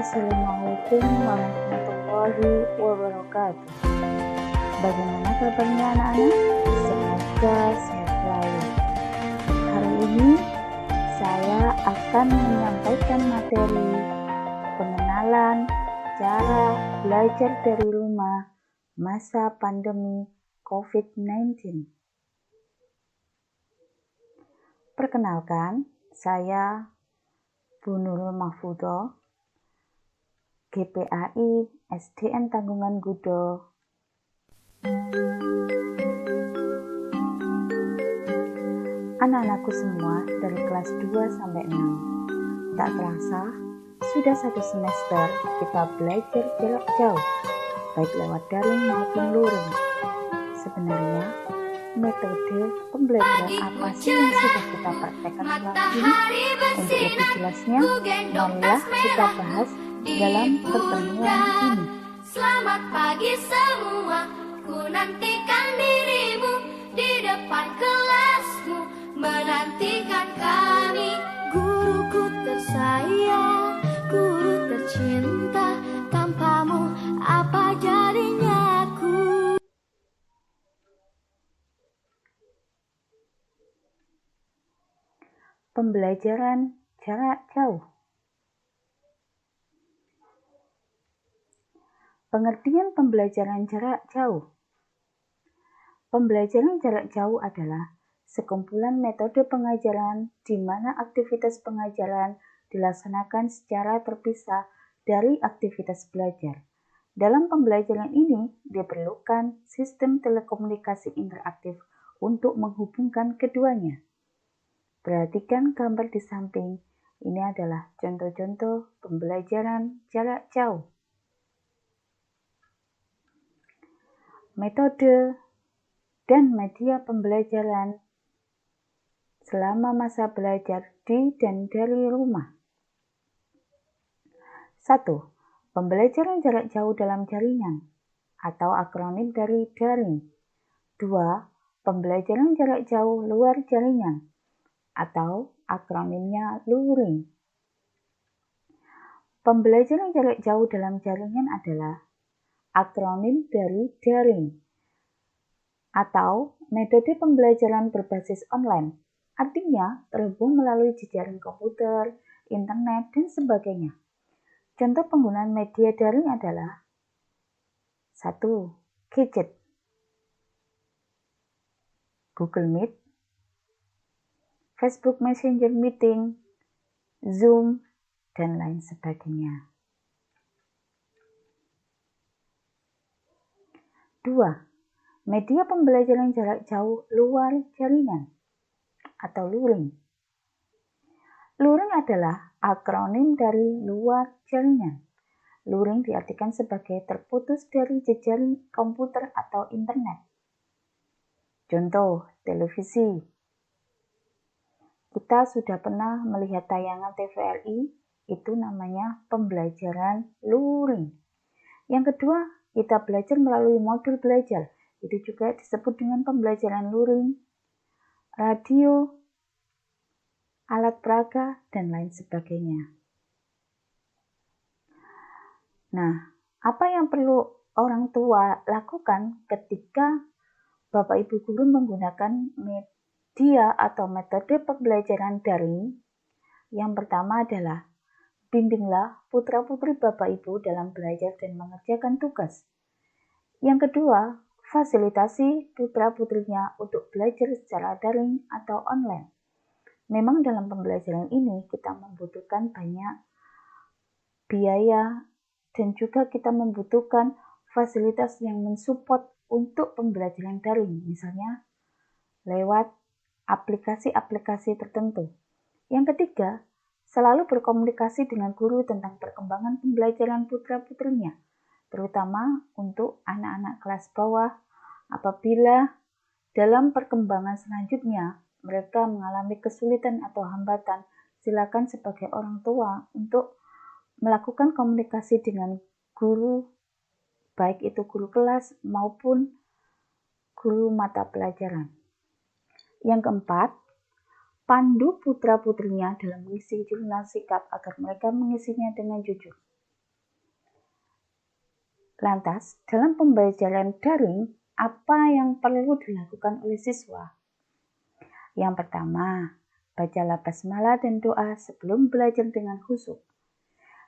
Assalamualaikum warahmatullahi wabarakatuh. Bagaimana kabarnya anak-anak? Semoga sehat selalu. Hari ini saya akan menyampaikan materi pengenalan cara belajar dari rumah masa pandemi COVID-19. Perkenalkan, saya Bu Nurul Mahfudho, GPAI SDN Tanggungan Gudo. Anak-anakku semua dari kelas 2 sampai 6. Tak terasa, sudah 1 semester kita belajar jarak jauh, baik lewat daring maupun luring. Sebenarnya, metode pembelajaran apa sih yang sudah kita praktekkan selama ini? Untuk lebih jelasnya, marilah kita bahas dalam pertemuan ini. Selamat pagi semua, ku nantikan dirimu di depan kelasmu, menantikan kami. Guruku tersayang, guru tercinta, tanpamu apa jadinya aku. Pembelajaran jarak jauh. Pengertian pembelajaran jarak jauh. Pembelajaran jarak jauh adalah sekumpulan metode pengajaran di mana aktivitas pengajaran dilaksanakan secara terpisah dari aktivitas belajar. Dalam pembelajaran ini diperlukan sistem telekomunikasi interaktif untuk menghubungkan keduanya. Perhatikan gambar di samping. Ini adalah contoh-contoh pembelajaran jarak jauh. Metode dan media pembelajaran selama masa belajar di dan dari rumah. 1. Pembelajaran jarak jauh dalam jaringan atau akronim dari daring. 2. Pembelajaran jarak jauh luar jaringan atau akronimnya luring. Pembelajaran jarak jauh dalam jaringan adalah akronim dari daring atau metode pembelajaran berbasis online, artinya terhubung melalui jejaring komputer, internet, dan sebagainya. Contoh penggunaan media daring adalah 1. Gadget, Google Meet, Facebook Messenger Meeting, Zoom, dan lain sebagainya. 2. Media pembelajaran jarak jauh luar jaringan atau luring. Luring adalah akronim dari luar jaringan. Luring diartikan sebagai terputus dari jejaring komputer atau internet. Contoh, televisi. Kita sudah pernah melihat tayangan TVRI, itu namanya pembelajaran luring. Yang kedua, kita belajar melalui modul belajar, itu juga disebut dengan pembelajaran luring. Radio, alat peraga, dan lain sebagainya. Nah, apa yang perlu orang tua lakukan ketika Bapak Ibu guru menggunakan media atau metode pembelajaran daring? Yang pertama adalah bimbinglah putra-putri Bapak Ibu dalam belajar dan mengerjakan tugas. Yang kedua, fasilitasi putra-putrinya untuk belajar secara daring atau online. Memang dalam pembelajaran ini kita membutuhkan banyak biaya dan juga kita membutuhkan fasilitas yang mensupport untuk pembelajaran daring, misalnya lewat aplikasi-aplikasi tertentu. Yang ketiga, selalu berkomunikasi dengan guru tentang perkembangan pembelajaran putra-putrinya, terutama untuk anak-anak kelas bawah. Apabila dalam perkembangan selanjutnya mereka mengalami kesulitan atau hambatan, silakan sebagai orang tua untuk melakukan komunikasi dengan guru, baik itu guru kelas maupun guru mata pelajaran. Yang keempat, pandu putra-putrinya dalam mengisi jurnal sikap agar mereka mengisinya dengan jujur. Lantas, dalam pembelajaran daring, apa yang perlu dilakukan oleh siswa? Yang pertama, bacalah basmalah dan doa sebelum belajar dengan khusyuk.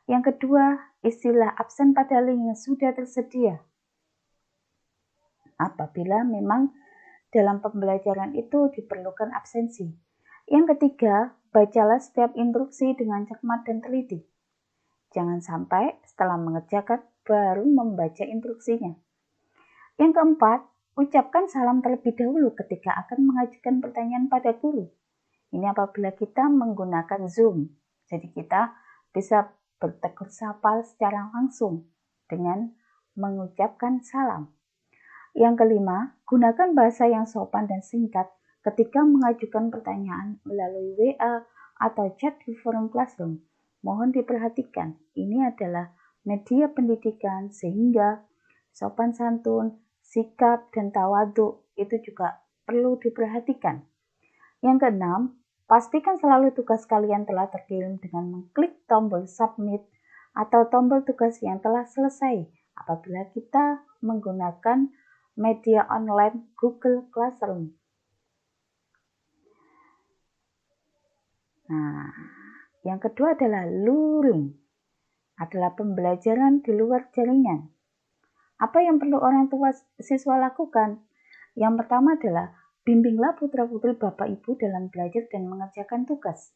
Yang kedua, isilah absen pada link yang sudah tersedia. Apabila memang dalam pembelajaran itu diperlukan absensi. Yang ketiga, bacalah setiap instruksi dengan cermat dan teliti. Jangan sampai setelah mengerjakan baru membaca instruksinya. Yang keempat, ucapkan salam terlebih dahulu ketika akan mengajukan pertanyaan pada guru. Ini apabila kita menggunakan Zoom. Jadi kita bisa bertegur sapa secara langsung dengan mengucapkan salam. Yang kelima, gunakan bahasa yang sopan dan singkat ketika mengajukan pertanyaan melalui WA atau chat di forum Classroom. Mohon diperhatikan, ini adalah media pendidikan sehingga sopan santun, sikap, dan tawadhu itu juga perlu diperhatikan. Yang keenam, pastikan selalu tugas kalian telah terkirim dengan mengklik tombol submit atau tombol tugas yang telah selesai apabila kita menggunakan media online Google Classroom. Nah, yang kedua adalah luring, adalah pembelajaran di luar jaringan. Apa yang perlu orang tua siswa lakukan? Yang pertama adalah bimbinglah putra-putri Bapak Ibu dalam belajar dan mengerjakan tugas.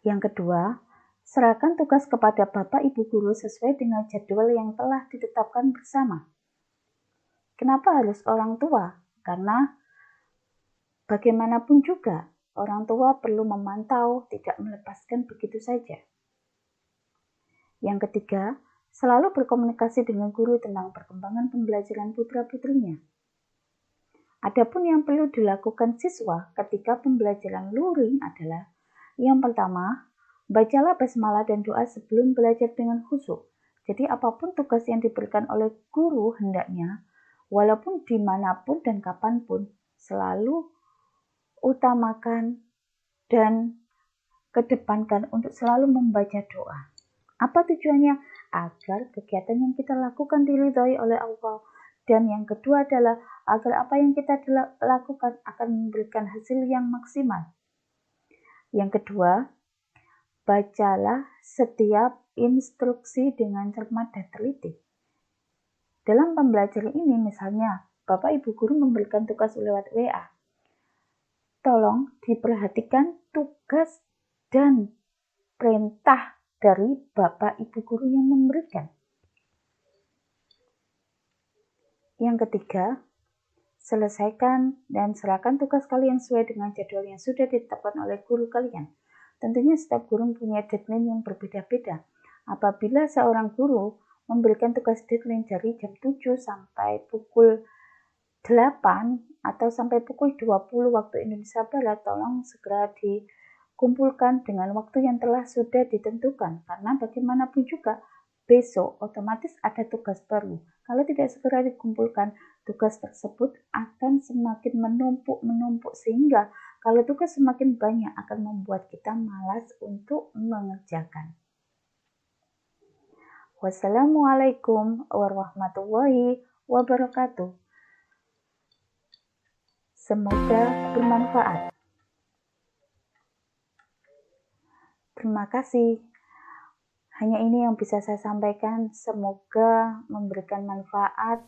Yang kedua, serahkan tugas kepada Bapak Ibu guru sesuai dengan jadwal yang telah ditetapkan bersama. Kenapa harus orang tua? Karena bagaimanapun juga, orang tua perlu memantau, tidak melepaskan begitu saja. Yang ketiga, selalu berkomunikasi dengan guru tentang perkembangan pembelajaran putra-putrinya. Adapun yang perlu dilakukan siswa ketika pembelajaran luring adalah yang pertama, bacalah basmalah dan doa sebelum belajar dengan khusyuk. Jadi apapun tugas yang diberikan oleh guru hendaknya, walaupun dimanapun dan kapanpun, selalu utamakan dan kedepankan untuk selalu membaca doa. Apa tujuannya? Agar kegiatan yang kita lakukan diridhai oleh Allah. Dan yang kedua adalah agar apa yang kita lakukan akan memberikan hasil yang maksimal. Yang kedua, bacalah setiap instruksi dengan cermat dan teliti. Dalam pembelajaran ini misalnya, Bapak Ibu guru memberikan tugas lewat WA. Tolong diperhatikan tugas dan perintah dari Bapak Ibu guru yang memberikan. Yang ketiga, selesaikan dan serahkan tugas kalian sesuai dengan jadwal yang sudah ditetapkan oleh guru kalian. Tentunya setiap guru punya deadline yang berbeda-beda. Apabila seorang guru memberikan tugas deadline dari jam 7 sampai pukul 8 atau sampai pukul 20 waktu Indonesia Barat, tolong segera dikumpulkan dengan waktu yang telah sudah ditentukan. Karena bagaimanapun juga, besok otomatis ada tugas baru. Kalau tidak segera dikumpulkan, tugas tersebut akan semakin menumpuk sehingga kalau tugas semakin banyak akan membuat kita malas untuk mengerjakan. Wassalamualaikum warahmatullahi wabarakatuh. Semoga bermanfaat. Terima kasih. Hanya ini yang bisa saya sampaikan. Semoga memberikan manfaat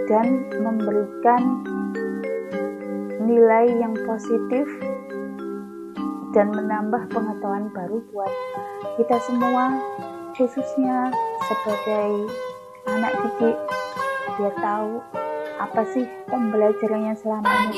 dan memberikan nilai yang positif dan menambah pengetahuan baru buat kita semua, khususnya sebagai anak didik, biar tahu apa sih pembelajaran yang selama ini